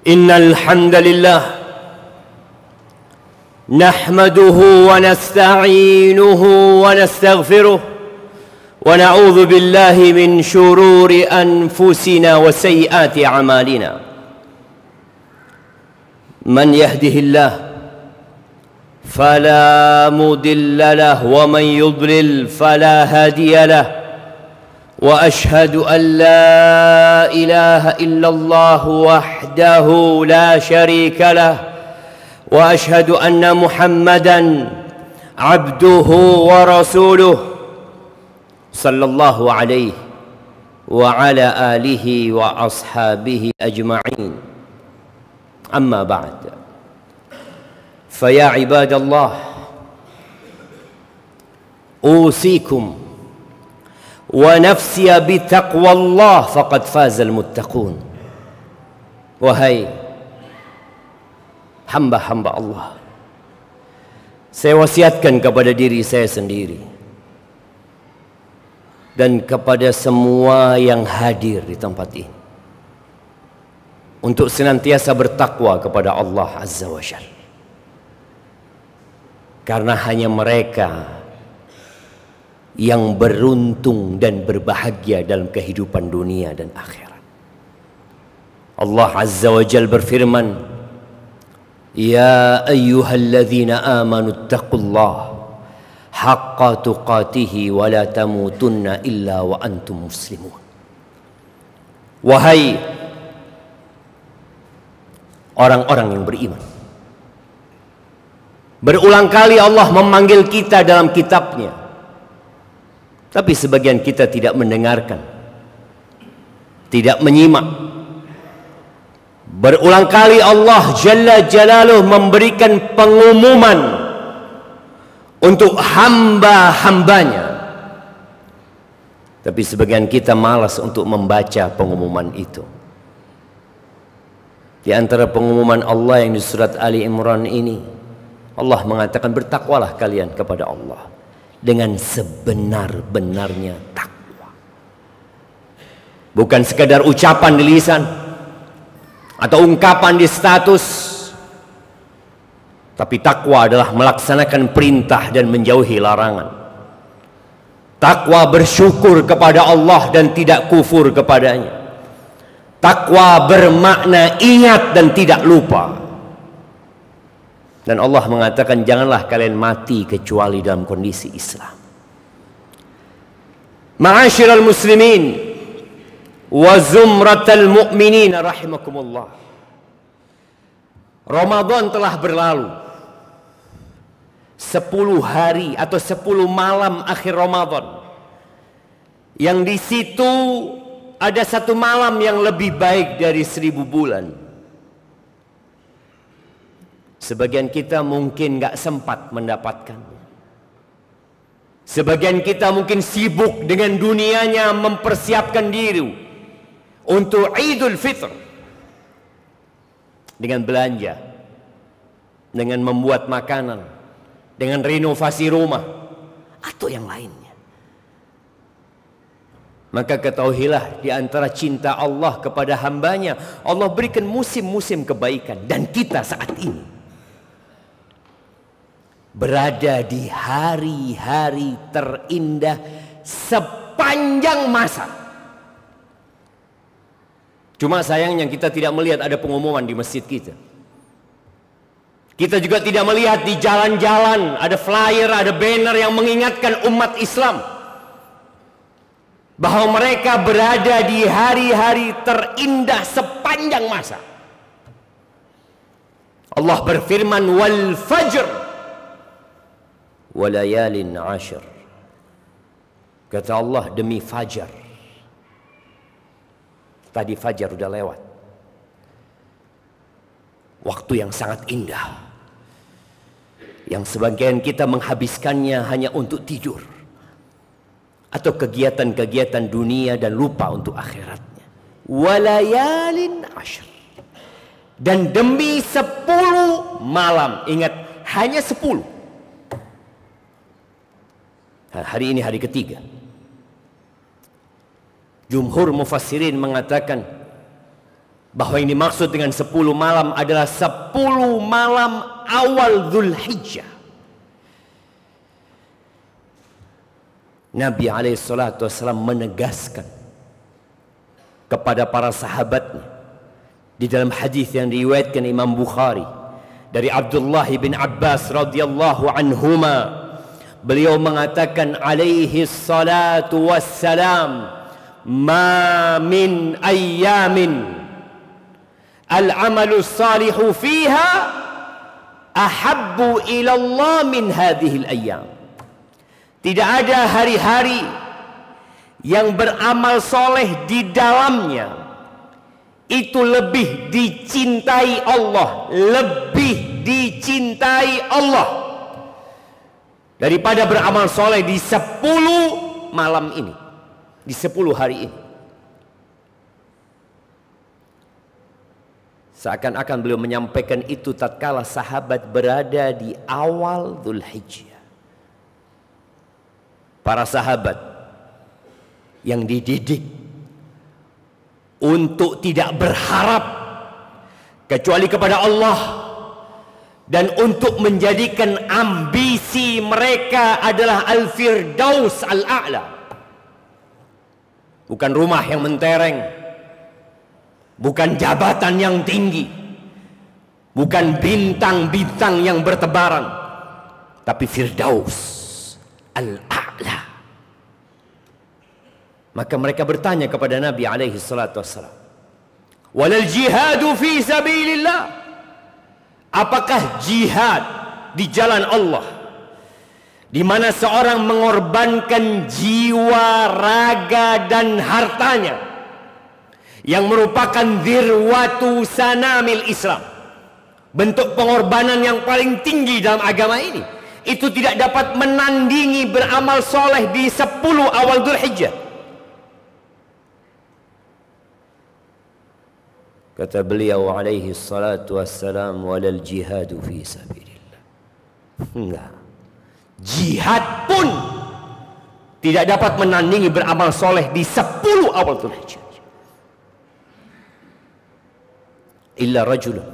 إن الحمد لله نحمده ونستعينه ونستغفره ونعوذ بالله من شرور أنفسنا وسيئات أعمالنا. من يهده الله فلا مضل له ومن يضلل فلا هادي له، وأشهد أن لا إله إلا الله وحده لا شريك له وأشهد أن محمدا عبده ورسوله صلى الله عليه وعلى آله وأصحابه أجمعين أما بعد فيا عباد الله أوصيكم ونفسي بتقوى الله فقد فاز المتقون. Wahai hamba-hamba Allah, saya wasiatkan kepada diri saya sendiri dan kepada semua yang hadir di tempat ini untuk senantiasa bertakwa kepada Allah Azza wa Jalla. Karena hanya mereka yang beruntung dan berbahagia dalam kehidupan dunia dan akhirat. Allah Azza wa Jalla berfirman, "Ya ayyuhalladzina amanu taqullaha haqqa tuqatihi wa la tamutunna illa wa antum muslimun." Wahai orang-orang yang beriman, berulang kali Allah memanggil kita dalam kitabnya, tapi sebagian kita tidak mendengarkan, tidak menyimak. Berulang kali Allah Jalla Jalaluh memberikan pengumuman untuk hamba-hambanya, tapi sebagian kita malas untuk membaca pengumuman itu. Di antara pengumuman Allah yang di surat Ali Imran ini, Allah mengatakan, bertakwalah kalian kepada Allah dengan sebenar-benarnya takwa. Bukan sekadar ucapan di lisan atau ungkapan di status, tapi takwa adalah melaksanakan perintah dan menjauhi larangan. Takwa bersyukur kepada Allah dan tidak kufur kepadanya. Takwa bermakna ingat dan tidak lupa. Dan Allah mengatakan, janganlah kalian mati kecuali dalam kondisi Islam. Ma'asyiral muslimin wa zumratal mu'minin rahimakumullah. Ramadan telah berlalu. 10 hari atau 10 malam akhir Ramadan, yang di situ ada satu malam yang lebih baik dari 1000 bulan. Sebagian kita mungkin gak sempat mendapatkannya. Sebagian kita mungkin sibuk dengan dunianya, mempersiapkan diri untuk Idul Fitr, dengan belanja, dengan membuat makanan, dengan renovasi rumah, atau yang lainnya. Maka ketahuilah, di antara cinta Allah kepada hambanya, Allah berikan musim-musim kebaikan. Dan kita saat ini berada di hari-hari terindah sepanjang masa. Cuma sayangnya kita tidak melihat ada pengumuman di masjid kita. Kita juga tidak melihat di jalan-jalan ada flyer, ada banner yang mengingatkan umat Islam bahwa mereka berada di hari-hari terindah sepanjang masa. Allah berfirman, wal fajr walayalin ashir. Kata Allah, demi fajar. Tadi fajar udah lewat, waktu yang sangat indah, yang sebagian kita menghabiskannya hanya untuk tidur atau kegiatan-kegiatan dunia dan lupa untuk akhiratnya. Walayalin ashir, dan demi 10 malam. Ingat, hanya 10. Nah, hari ini hari ketiga. Jumhur mufassirin mengatakan bahwa yang dimaksud dengan 10 malam adalah 10 malam awal Dzulhijjah. Nabi SAW menegaskan kepada para sahabatnya di dalam hadis yang diriwayatkan Imam Bukhari dari Abdullah bin Abbas radhiyallahu anhuma, beliau mengatakan alaihi salatu wassalam, ma min ayyamin al-amalu salihu fiha ahabbu ila Allah min hadhil ayyam. Tidak ada hari-hari yang beramal soleh di dalamnya itu lebih dicintai Allah, lebih dicintai Allah daripada beramal soleh di 10 malam ini, di 10 hari ini. Seakan-akan beliau menyampaikan itu tatkala sahabat berada di awal Dzulhijjah. Para sahabat yang dididik untuk tidak berharap kecuali kepada Allah, dan untuk menjadikan ambisi mereka adalah Al-Firdaus Al-A'la. Bukan rumah yang mentereng, bukan jabatan yang tinggi, bukan bintang-bintang yang bertebaran, tapi Firdaus Al-A'la. Maka mereka bertanya kepada Nabi alaihi salatu wassalam, walal jihadu fi sabilillah, apakah jihad di jalan Allah, di mana seorang mengorbankan jiwa, raga dan hartanya, yang merupakan dirwatu sanamil Islam, bentuk pengorbanan yang paling tinggi dalam agama ini, itu tidak dapat menandingi beramal soleh di 10 awal Dzulhijjah. Kata beliau alaihi salatu wassalam, walal jihadu fi sabilillah. Enggak, jihad pun tidak dapat menandingi beramal soleh di 10 awal Dzulhijjah. Illa rajulun,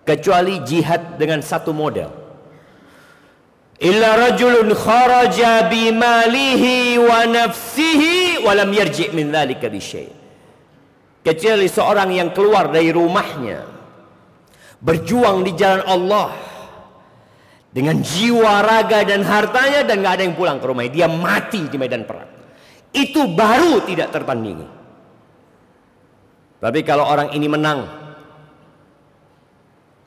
kecuali jihad dengan satu model. Illa rajulun kharaja bimalihi wa nafsihi wa lam yarji' min dzalika bi syai'. Kecuali seorang yang keluar dari rumahnya berjuang di jalan Allah dengan jiwa, raga dan hartanya, dan gak ada yang pulang ke rumahnya, dia mati di medan perang, itu baru tidak tertandingi. Tapi kalau orang ini menang,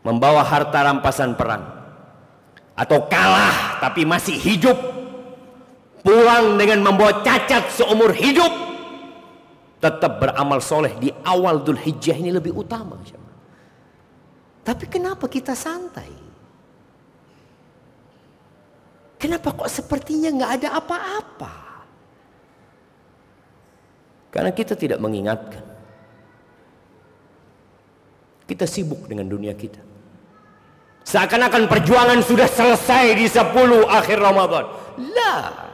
membawa harta rampasan perang, atau kalah tapi masih hidup, pulang dengan membawa cacat seumur hidup, tetap beramal soleh di awal Dzulhijjah ini lebih utama. Tapi kenapa kita santai? Kenapa kok sepertinya nggak ada apa-apa? Karena kita tidak mengingatkan. Kita sibuk dengan dunia kita. Seakan-akan perjuangan sudah selesai di 10 akhir Ramadan. Lah,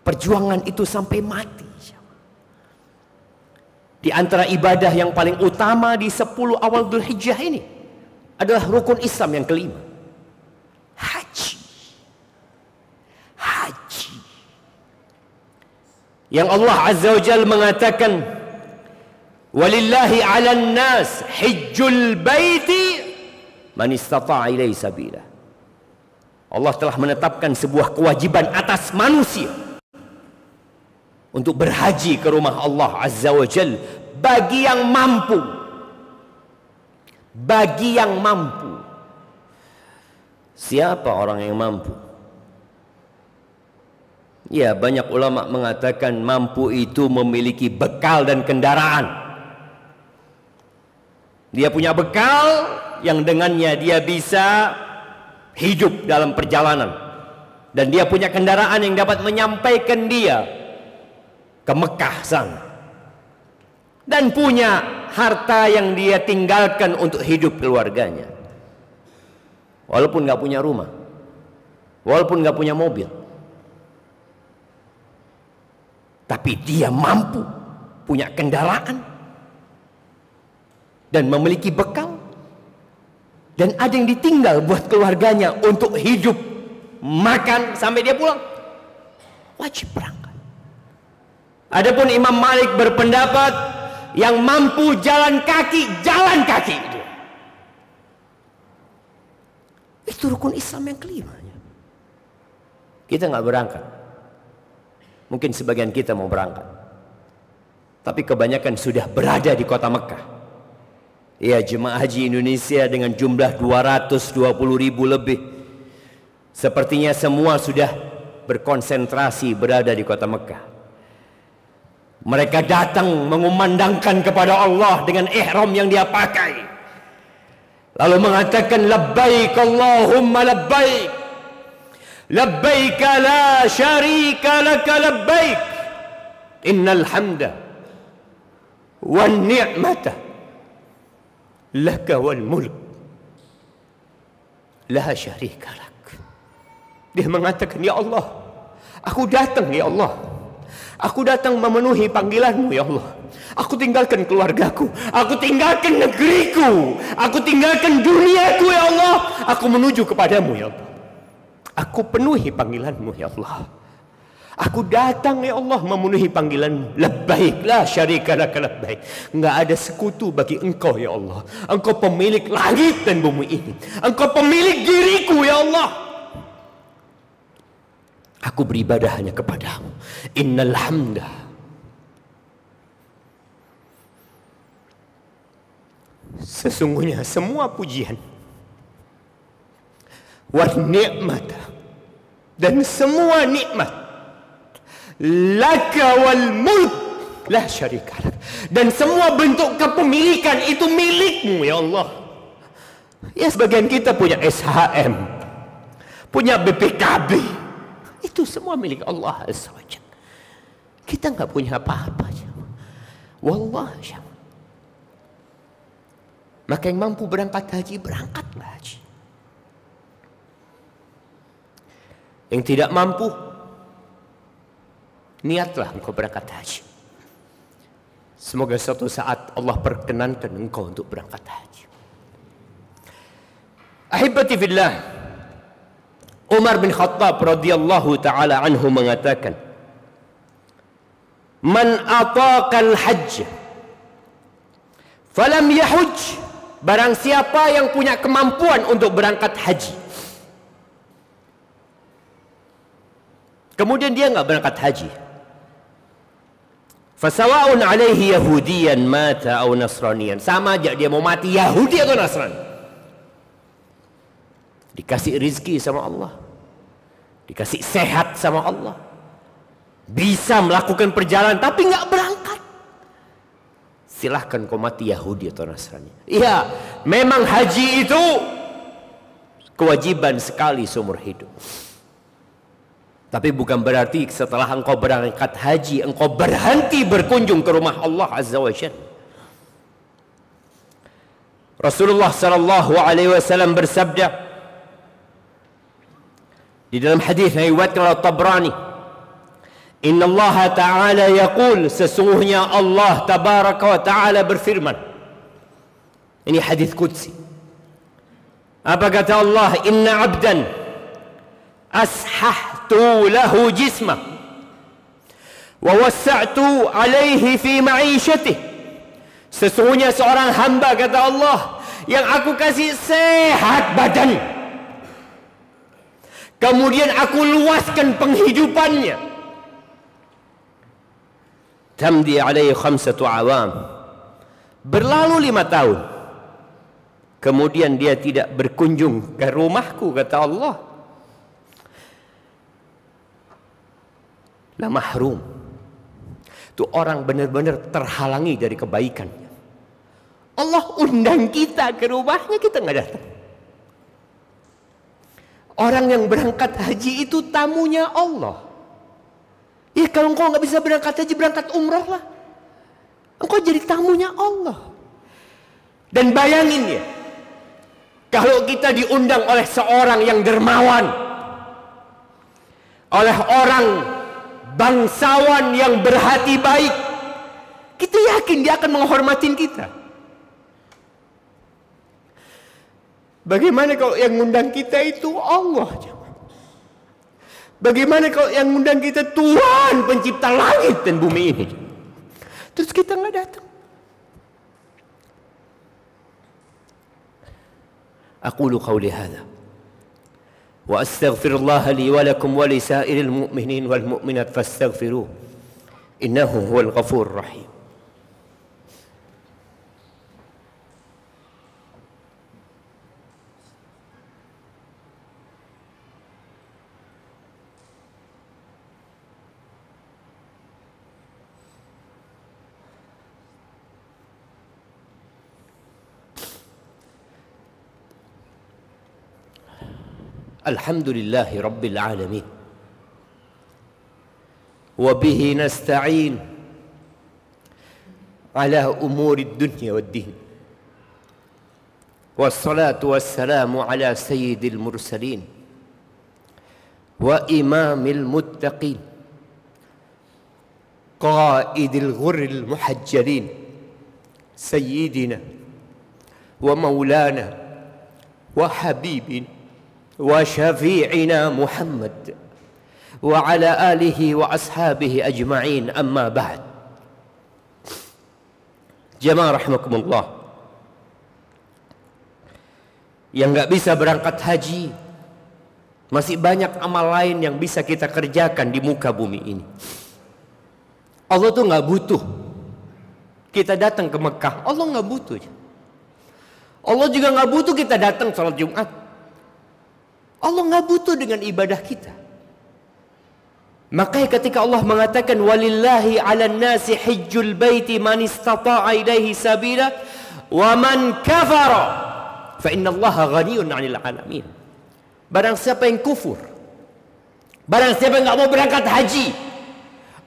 perjuangan itu sampai mati. Di antara ibadah yang paling utama di 10 awal Dzulhijjah ini adalah rukun Islam yang kelima, haji. Haji yang Allah Azza wa Jalla mengatakan, walillahi 'alan nas hajjul baiti man istata'a ilaihi sabila. Allah telah menetapkan sebuah kewajiban atas manusia untuk berhaji ke rumah Allah Azza wa Jalla bagi yang mampu. Bagi yang mampu. Siapa orang yang mampu? Ya, banyak ulama mengatakan mampu itu memiliki bekal dan kendaraan. Dia punya bekal yang dengannya dia bisa hidup dalam perjalanan, dan dia punya kendaraan yang dapat menyampaikan dia ke Mekah sana, dan punya harta yang dia tinggalkan untuk hidup keluarganya, walaupun nggak punya rumah, walaupun nggak punya mobil, tapi dia mampu punya kendaraan dan memiliki bekal, dan ada yang ditinggal buat keluarganya untuk hidup, makan sampai dia pulang, wajib berangkat. Adapun Imam Malik berpendapat yang mampu jalan kaki, jalan kaki. Itu rukun Islam yang kelima. Kita nggak berangkat. Mungkin sebagian kita mau berangkat, tapi kebanyakan sudah berada di kota Mekah. Ya, jemaah haji Indonesia dengan jumlah 220.000 lebih, sepertinya semua sudah berkonsentrasi berada di kota Mekah. Mereka datang mengumandangkan kepada Allah dengan ihram yang dia pakai, lalu mengatakan labbaik Allahumma labbaik, labbaik la syarika laka labbaik, innal hamda wan ni'mata laka wal mulk la syarika lak. Dia mengatakan, ya Allah, aku datang ya Allah, aku datang memenuhi panggilanmu ya Allah. Aku tinggalkan keluargaku, aku tinggalkan negeriku, aku tinggalkan duniaku ya Allah. Aku menuju kepadamu ya Allah. Aku penuhi panggilanmu ya Allah. Aku datang ya Allah memenuhi panggilanmu. Labbaik la syarika laka labbaik. Enggak ada sekutu bagi engkau ya Allah. Engkau pemilik langit dan bumi ini. Engkau pemilik diriku ya Allah. Aku beribadah hanya kepadamu. Innal hamda, sesungguhnya semua pujian, wan ni'mata, dan semua nikmat, laka wal mulk la syarika lak, dan semua bentuk kepemilikan itu milikmu ya Allah. Ya, sebagian kita punya SHM, punya BPKB, itu semua milik Allah Azza wa Jalla. Kita nggak punya apa-apa. Wallahi. Maka yang mampu berangkat haji, berangkatlah haji. Yang tidak mampu, niatlah engkau berangkat haji. Semoga suatu saat Allah perkenankan engkau untuk berangkat haji. Ahibati fillah, Umar bin Khattab radhiyallahu taala anhu mengatakan, "Man ataqal hajj falam yahuj." Barang siapa yang punya kemampuan untuk berangkat haji, kemudian dia enggak berangkat haji, fasawa'un alaihi yahudiyan mata aw nasraniyan, sama aja dia mau mati Yahudi atau Nasrani. Dikasih rizki sama Allah, dikasih sehat sama Allah, bisa melakukan perjalanan tapi nggak berangkat, silahkan kau mati Yahudi atau Nasrani. Iya, memang haji itu kewajiban sekali seumur hidup, tapi bukan berarti setelah engkau berangkat haji engkau berhenti berkunjung ke rumah Allah Azza wa Jalla. Rasulullah sallallahu alaihi wasallam bersabda di dalam hadis yang diriwayatkan oleh Tabrani, Inna Allah Ta'ala yaqul, sesungguhnya Allah Tabaraka wa Ta'ala berfirman. Ini hadis qudsi. Apa kata Allah? Inna abdan ashahtu lahu jismah wa wassa'tu alaihi fi ma'ishatih. Sesungguhnya seorang hamba, kata Allah, yang aku kasih sehat badan, kemudian aku luaskan penghidupannya. Tamdi alaihi 5 awam, berlalu 5 tahun, kemudian dia tidak berkunjung ke rumahku, kata Allah, la mahrum. Itu orang benar-benar terhalangi dari kebaikannya. Allah undang kita ke rumahnya, kita nggak datang. Orang yang berangkat haji itu tamunya Allah. Ya, kalau engkau nggak bisa berangkat haji, berangkat umrah lah. Engkau jadi tamunya Allah. Dan bayangin ya, kalau kita diundang oleh seorang yang dermawan, oleh orang bangsawan yang berhati baik, kita yakin dia akan menghormatin kita. Bagaimana kalau yang ngundang kita itu Allah? Bagaimana kalau yang ngundang kita Tuhan pencipta langit dan bumi ini? Terus kita nggak datang. Aqulu qawli hadha Wa astaghfirullah li wa lakum wa li sa'iril mu'minin wal mu'minat fastaghfiruh innahu huwal ghafurur rahim. Alhamdulillahi Rabbil Alamin. Wabihi nasta'in ala umuri dunya wad din. Wassalatu wassalamu ala sayyidil mursalin wa imamil muttaqin qaidil ghurril muhajjalin sayyidina wa maulana wa habibin wa syafi'ina Muhammad wa ala alihi wa ashabihi ajma'in, amma ba'd. Jamaah rahimakumullah, yang nggak bisa berangkat haji, masih banyak amal lain yang bisa kita kerjakan di muka bumi ini. Allah tuh nggak butuh kita datang ke Mekah, Allah nggak butuh. Allah juga nggak butuh kita datang sholat Jumat. Allah nggak butuh dengan ibadah kita. Makanya ketika Allah mengatakan walillahi 'alan nasi hajjul baiti man istata'a ilaihi sabila wa man kafara fa innallaha ghaniyun 'anil 'alamin. Barang siapa yang kufur, barang siapa yang nggak mau berangkat haji,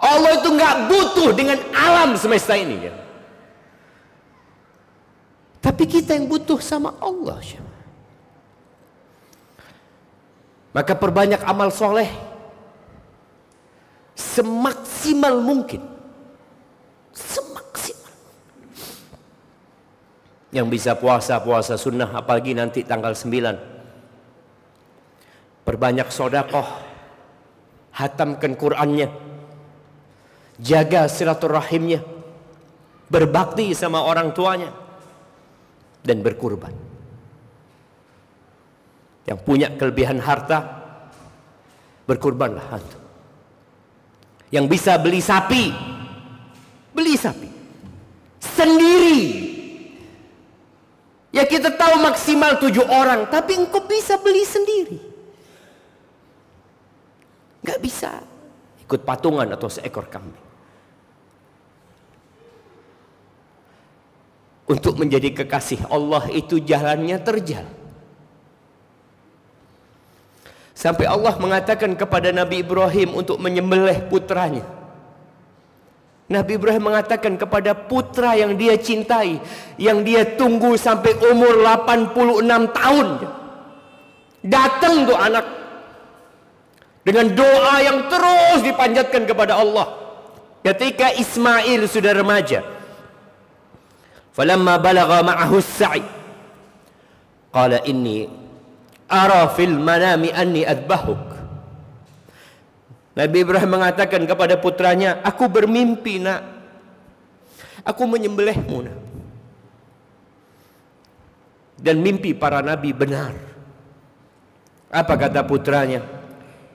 Allah itu nggak butuh dengan alam semesta ini ya. Tapi kita yang butuh sama Allah. Maka perbanyak amal soleh semaksimal mungkin, semaksimal. Yang bisa puasa sunnah, apalagi nanti tanggal 9. Perbanyak sedekah, hatamkan Qur'annya, jaga silaturahimnya, berbakti sama orang tuanya, dan berkurban. Yang punya kelebihan harta, berkurbanlah antum. Yang bisa beli sapi, beli sapi sendiri. Ya kita tahu maksimal 7 orang, tapi engkau bisa beli sendiri. Gak bisa ikut patungan atau seekor kambing. Untuk menjadi kekasih Allah itu jalannya terjal. Sampai Allah mengatakan kepada Nabi Ibrahim untuk menyembelih putranya. Nabi Ibrahim mengatakan kepada putra yang dia cintai, yang dia tunggu sampai umur 86 tahun. Datang tuh anak dengan doa yang terus dipanjatkan kepada Allah. Ketika Ismail sudah remaja, falamma balagha ma'ahu as-sa'i qala inni ara fil manami anni adbahuk. Nabi Ibrahim mengatakan kepada putranya, aku bermimpi nak, aku menyembelihmu nak. Dan mimpi para nabi benar. Apa kata putranya?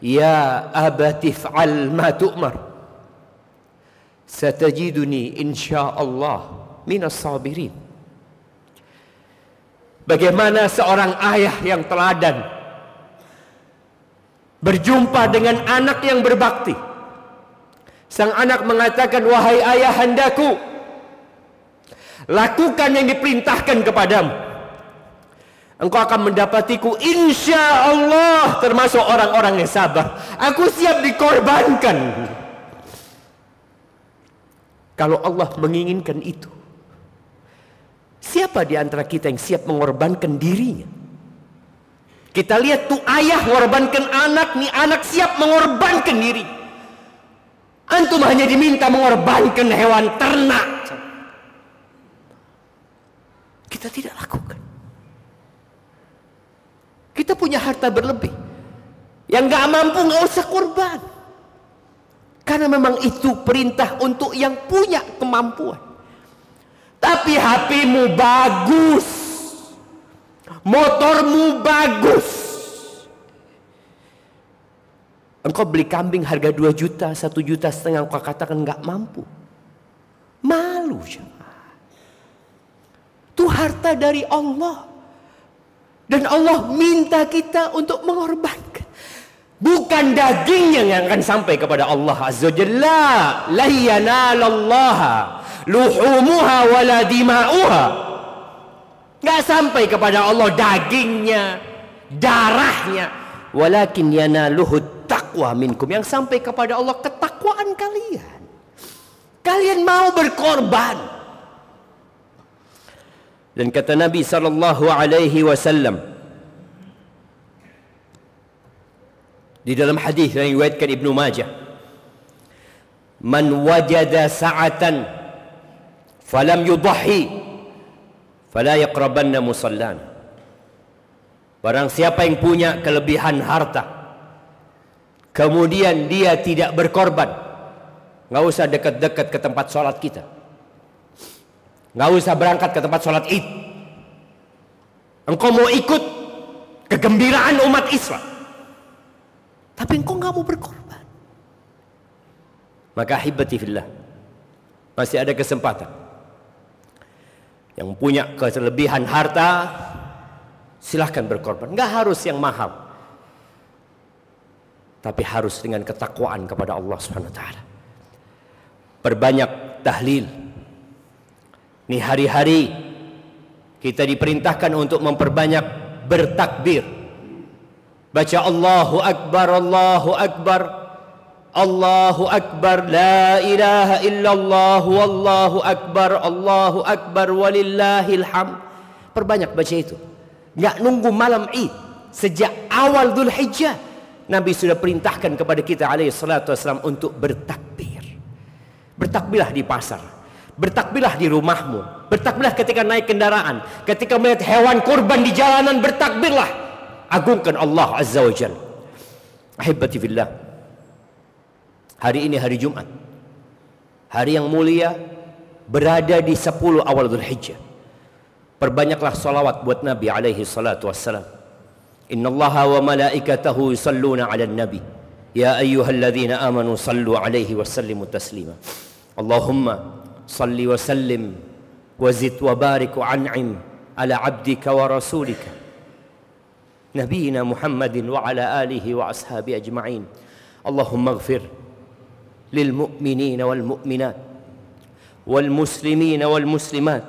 Ya abati fa'al ma tu'mar, satajiduni insyaallah minas sabirin. Bagaimana seorang ayah yang teladan berjumpa dengan anak yang berbakti. Sang anak mengatakan, wahai ayah handaku, lakukan yang diperintahkan kepadamu. Engkau akan mendapatiku insya Allah termasuk orang-orang yang sabar. Aku siap dikorbankan kalau Allah menginginkan itu. Siapa di antara kita yang siap mengorbankan dirinya? Kita lihat tuh ayah mengorbankan anak, nih anak siap mengorbankan diri. Antum hanya diminta mengorbankan hewan ternak, kita tidak lakukan. Kita punya harta berlebih, yang gak mampu gak usah korban, karena memang itu perintah untuk yang punya kemampuan. Tapi HP-mu bagus, motormu bagus, Engkau beli kambing harga 2 juta, 1,5 juta, engkau katakan nggak mampu. Malu jemaah. Itu harta dari Allah. Dan Allah minta kita untuk mengorbankan. Bukan dagingnya yang akan sampai kepada Allah Azza wa Jalla. La yanalallaha luhumuha wala dima'uha. Nggak sampai kepada Allah dagingnya, darahnya. Walakin yanaluhu taqwa minkum. Yang sampai kepada Allah ketakwaan kalian. Kalian mau berkorban. Dan kata Nabi sallallahu alaihi wasallam di dalam hadis yang diriwayatkan Ibnu Majah, "Man wajada sa'atan falam yudhi fala yaqrabanna musallana." Barang siapa yang punya kelebihan harta, kemudian dia tidak berkorban, nggak usah dekat-dekat ke tempat sholat kita, nggak usah berangkat ke tempat sholat Id. Engkau mau ikut kegembiraan umat Islam, tapi engkau nggak mau berkorban, maka ahibati fillah, masih ada kesempatan. Yang punya kelebihan harta, silahkan berkorban. Nggak harus yang mahal, tapi harus dengan ketakwaan kepada Allah Subhanahu wa taala. Perbanyak tahlil. Ini hari-hari kita diperintahkan untuk memperbanyak bertakbir. Baca Allahu Akbar, Allahu Akbar, Allahu Akbar, la ilaha illallah, wallahu akbar, Allahu Akbar, walillahil hamd. Perbanyak baca itu. Nggak nunggu malam Id. Sejak awal Dzulhijjah Nabi sudah perintahkan kepada kita alaihi salatu wassalam untuk bertakbir. Bertakbirlah di pasar, bertakbirlah di rumahmu, bertakbirlah ketika naik kendaraan, ketika melihat hewan kurban di jalanan, bertakbirlah. Agungkan Allah Azza wa Jalla. Ahibati fillah, hari ini hari Jumat, hari yang mulia, berada di 10 awal Dzulhijjah. Perbanyaklah salawat buat Nabi alaihi salatu wassalam. Innallaha wa malaikatahu yusalluna 'alan nabi. Ya ayyuhalladzina amanu sallu 'alaihi wa sallimu taslima. Allahumma salli wa sallim wa zid wa barik wa an'im ala 'abdika wa rasulika nabiyina Muhammadin wa ala alihi wa ashabi ajma'in. Allahumma ighfir lil mu'minina wal mu'minat wal muslimina wal muslimat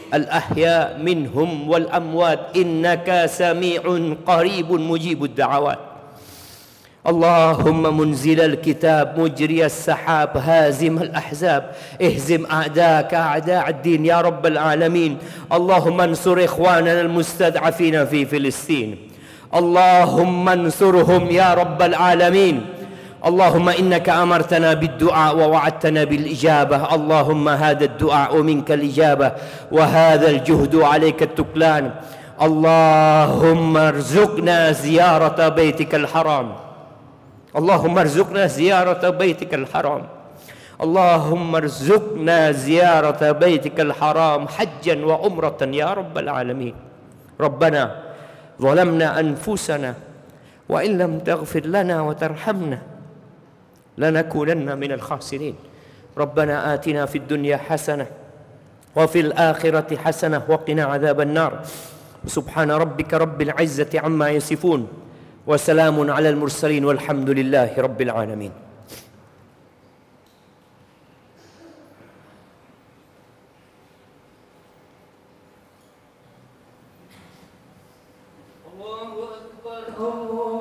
al-ahya minhum wal amwat innaka sami'un qaribun mujibud da'awat. Allahumma munzil al-kitab mujri as-sahab hazim al-ahzab ihzim a'daka a'da' ad-din ya rabbal alamin. Allahumma ansur ikhwanana al-mustad'afina fi Filistin. Allahumma ansurhum ya rabbal alamin. اللهم إنك أمرتنا بالدعاء ووعدتنا بالإجابة. اللهم هذا الدعاء منك الإجابة وهذا الجهد عليك التكلان. اللهم ارزقنا زيارة بيتك الحرام. اللهم ارزقنا زيارة بيتك الحرام. اللهم ارزقنا زيارة بيتك الحرام حجا وعمرة يا رب العالمين. ربنا ظلمنا أنفسنا وإن لم تغفر لنا وترحمنا لنكونن من الخاسرين. ربنا آتنا في الدنيا حسنة وفي الآخرة حسنة وقنا عذاب النار. سبحان ربك رب العزة عما يصفون وسلام على المرسلين والحمد لله رب العالمين. الله أكبر.